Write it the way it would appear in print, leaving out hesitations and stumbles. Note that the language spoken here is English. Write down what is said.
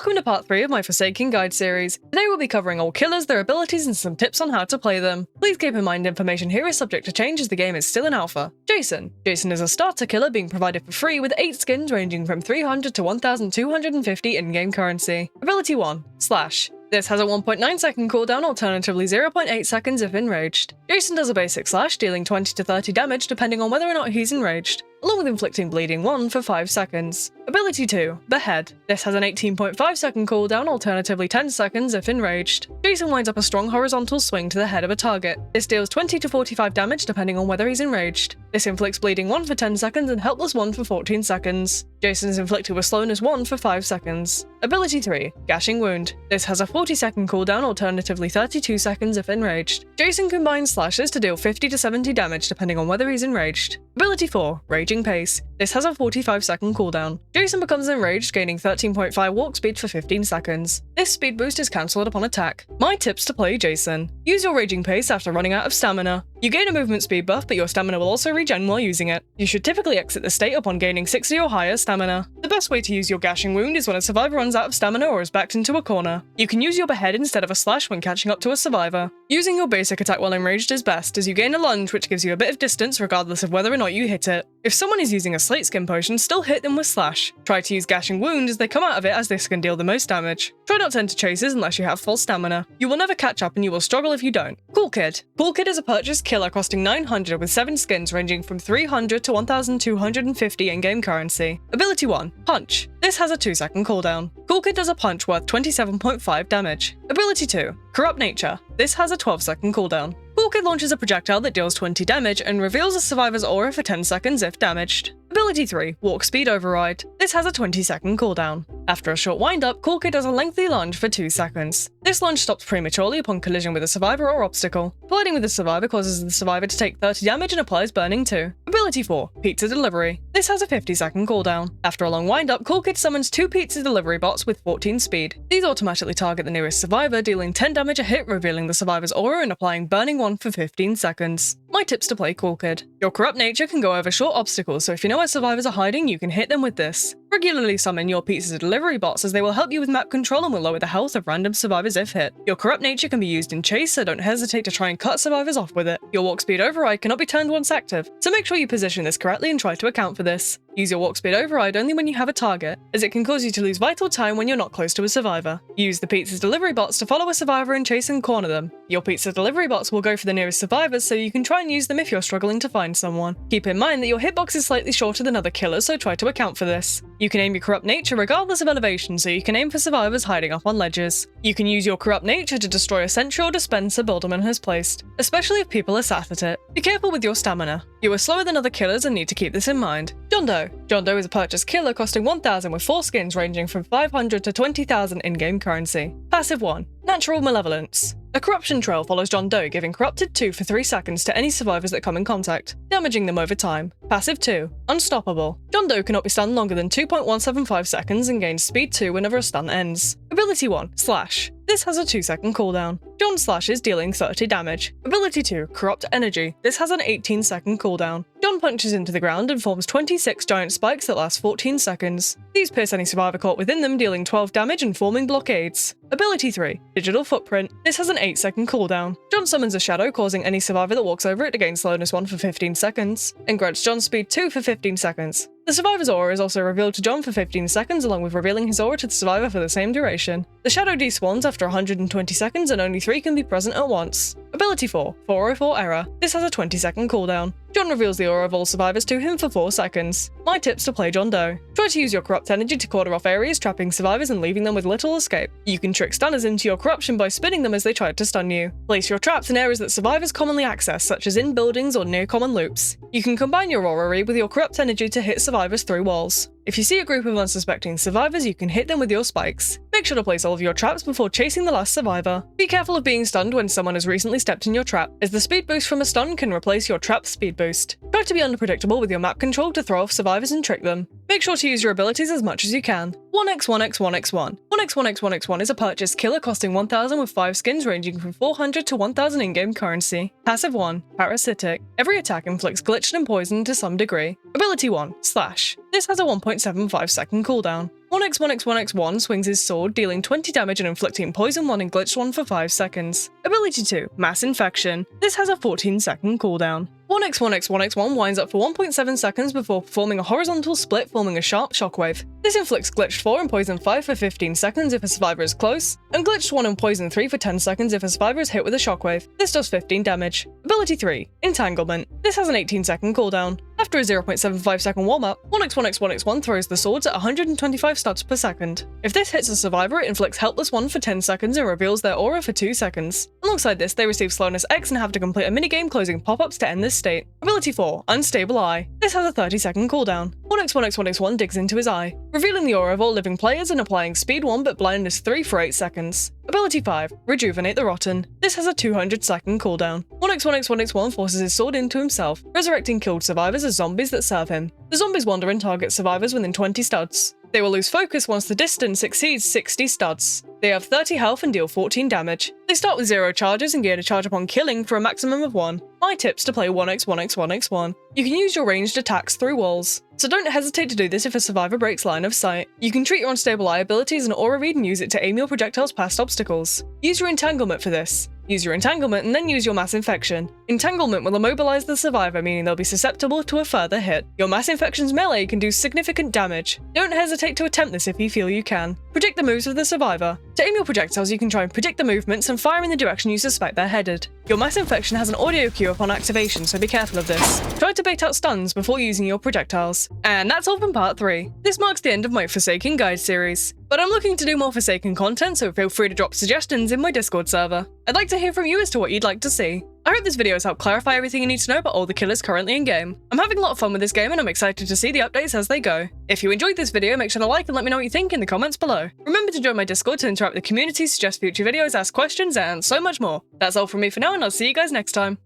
Welcome to part 3 of my Forsaken Guide series. Today we'll be covering all killers, their abilities, and some tips on how to play them. Please keep in mind information here is subject to change as the game is still in alpha. Jason. Jason is a starter killer being provided for free with 8 skins ranging from 300 to 1250 in-game currency. Ability 1. Slash. This has a 1.9 second cooldown, alternatively 0.8 seconds if enraged. Jason does a basic slash, dealing 20 to 30 damage depending on whether or not he's enraged, along with inflicting bleeding 1 for 5 seconds. Ability 2. Behead. This has an 18.5 second cooldown, alternatively 10 seconds if enraged. Jason winds up a strong horizontal swing to the head of a target. This deals 20 to 45 damage depending on whether he's enraged. This inflicts bleeding 1 for 10 seconds and helpless 1 for 14 seconds. Jason is inflicted with slowness 1 for 5 seconds. Ability 3. Gashing Wound. This has a 40 second cooldown, alternatively 32 seconds if enraged. Jason combines slashes to deal 50 to 70 damage depending on whether he's enraged. Ability 4. Raging Pace. This has a 45 second cooldown. Jason becomes enraged, gaining 13.5 walk speed for 15 seconds. This speed boost is cancelled upon attack. My tips to play Jason. Use your Raging Pace after running out of stamina. You gain a movement speed buff, but your stamina will also regen while using it. You should typically exit the state upon gaining 60 or higher stamina. The best way to use your Gashing Wound is when a survivor runs out of stamina or is backed into a corner. You can use your Behead instead of a slash when catching up to a survivor. Using your basic attack while enraged is best, as you gain a lunge which gives you a bit of distance regardless of whether or not you hit it. If someone is using a Slate Skin potion, still hit them with slash. Try to use Gashing Wound as they come out of it, as this can deal the most damage. Try not to enter chases unless you have full stamina. You will never catch up and you will struggle if you don't. Cool Kid. Cool Kid is a purchased killer costing 900 with 7 skins ranging from 300 to 1250 in-game currency. Ability 1. Punch. This has a 2 second cooldown. Cool Kid does a punch worth 27.5 damage. Ability 2. Corrupt Nature. This has a 12 second cooldown. Cool Kid launches a projectile that deals 20 damage and reveals a survivor's aura for 10 seconds if damaged. Ability 3. Walk Speed Override. This has a 20 second cooldown. After a short wind-up, Cool Kid does a lengthy lunge for 2 seconds. This lunge stops prematurely upon collision with a survivor or obstacle. Colliding with the survivor causes the survivor to take 30 damage and applies Burning 2. Ability 4. Pizza Delivery. This has a 50 second cooldown. After a long wind-up, Cool Kid summons 2 pizza delivery bots with 14 speed. These automatically target the nearest survivor, dealing 10 damage a hit, revealing the survivor's aura and applying Burning 1 for 15 seconds. My tips to play Cool Kid. Your Corrupt Nature can go over short obstacles, so if you know where survivors are hiding, you can hit them with this. Regularly summon your pizza delivery bots as they will help you with map control and will lower the health of random survivors if hit. Your Corrupt Nature can be used in chase, so don't hesitate to try and cut survivors off with it. Your Walk Speed Override cannot be turned once active, so make sure you position this correctly and try to account for this. Use your Walk Speed Override only when you have a target, as it can cause you to lose vital time when you're not close to a survivor. Use the pizza delivery bots to follow a survivor and chase and corner them. Your pizza delivery bots will go for the nearest survivors, so you can try and use them if you're struggling to find someone. Keep in mind that your hitbox is slightly shorter than other killers, so try to account for this. You can aim your Corrupt Nature regardless of elevation, so you can aim for survivors hiding up on ledges. You can use your Corrupt Nature to destroy a sentry or dispenser Builderman has placed, especially if people are sat at it. Be careful with your stamina. You are slower than other killers and need to keep this in mind. John Doe. John Doe is a purchased killer costing 1000 with 4 skins ranging from 500 to 20,000 in-game currency. Passive 1. Natural Malevolence. A corruption trail follows John Doe, giving Corrupted 2 for 3 seconds to any survivors that come in contact, damaging them over time. Passive 2. Unstoppable. John Doe cannot be stunned longer than 2.175 seconds and gains speed 2 whenever a stun ends. Ability 1. Slash. This has a 2 second cooldown. John slashes, dealing 30 damage. Ability 2. Corrupt Energy. This has an 18 second cooldown. John punches into the ground and forms 26 giant spikes that last 14 seconds. These pierce any survivor caught within them, dealing 12 damage and forming blockades. Ability 3. Digital Footprint. This has an 8 second cooldown. John summons a shadow, causing any survivor that walks over it to gain slowness 1 for 15 seconds, and grants John speed 2 for 15 seconds. The survivor's aura is also revealed to John for 15 seconds, along with revealing his aura to the survivor for the same duration. The shadow despawns after 120 seconds and only 3 can be present at once. Ability 4. 404 Error. This has a 20 second cooldown. John reveals the aura of all survivors to him for 4 seconds. My tips to play John Doe. Try to use your Corrupt Energy to quarter off areas, trapping survivors and leaving them with little escape. You can trick stunners into your corruption by spinning them as they try to stun you. Place your traps in areas that survivors commonly access, such as in buildings or near common loops. You can combine your aura with your Corrupt Energy to hit survivors through walls. If you see a group of unsuspecting survivors, you can hit them with your spikes. Make sure to place all of your traps before chasing the last survivor. Be careful of being stunned when someone has recently stepped in your trap, as the speed boost from a stun can replace your trap's speed boost. Try to be unpredictable with your map control to throw off survivors and trick them. Make sure to use your abilities as much as you can. 1x1x1x1. 1x1x1x1 is a purchased killer costing 1000 with 5 skins ranging from 400 to 1000 in-game currency. Passive 1. Parasitic. Every attack inflicts glitched and poison to some degree. Ability 1. Slash. This has a 1.75 second cooldown. 1x1x1x1 swings his sword, dealing 20 damage and inflicting poison 1 and glitched 1 for 5 seconds. Ability 2, Mass Infection. This has a 14-second cooldown. 1x1x1x1 winds up for 1.7 seconds before performing a horizontal split, forming a sharp shockwave. This inflicts glitched 4 and poison 5 for 15 seconds if a survivor is close, and glitched 1 and poison 3 for 10 seconds if a survivor is hit with a shockwave. This does 15 damage. Ability 3, Entanglement. This has an 18-second cooldown. After a 0.75 second warm-up, 1x1x1x1 throws the swords at 125 studs per second. If this hits a survivor, it inflicts Helpless 1 for 10 seconds and reveals their aura for 2 seconds. Alongside this, they receive Slowness X and have to complete a minigame closing pop-ups to end this state. Ability 4, Unstable Eye. This has a 30-second cooldown. 1x1x1x1 digs into his eye, revealing the aura of all living players and applying Speed 1 but Blindness 3 for 8 seconds. Ability 5, Rejuvenate the Rotten. This has a 200-second cooldown. 1x1x1x1 forces his sword into himself, resurrecting killed survivors as zombies that serve him. The zombies wander and target survivors within 20 studs. They will lose focus once the distance exceeds 60 studs. They have 30 health and deal 14 damage. They start with 0 charges and gain a charge upon killing for a maximum of 1. My tips to play 1x1x1x1. You can use your ranged attacks through walls, so don't hesitate to do this if a survivor breaks line of sight. You can treat your Unstable Eye ability as an aura read and use it to aim your projectiles past obstacles. Use your Entanglement for this. Use your Entanglement and then use your Mass Infection. Entanglement will immobilize the survivor, meaning they'll be susceptible to a further hit. Your Mass Infection's melee can do significant damage. Don't hesitate to attempt this if you feel you can. Predict the moves of the survivor. To aim your projectiles, you can try and predict the movements and fire in the direction you suspect they're headed. Your Mass Infection has an audio cue upon activation, so be careful of this. Try to bait out stuns before using your projectiles. And that's all from part 3. This marks the end of my Forsaken Guide series. But I'm looking to do more Forsaken content, so feel free to drop suggestions in my Discord server. I'd like to hear from you as to what you'd like to see. I hope this video has helped clarify everything you need to know about all the killers currently in-game. I'm having a lot of fun with this game and I'm excited to see the updates as they go. If you enjoyed this video, make sure to like and let me know what you think in the comments below. Remember to join my Discord to interact with the community, suggest future videos, ask questions, and so much more. That's all from me for now, and I'll see you guys next time.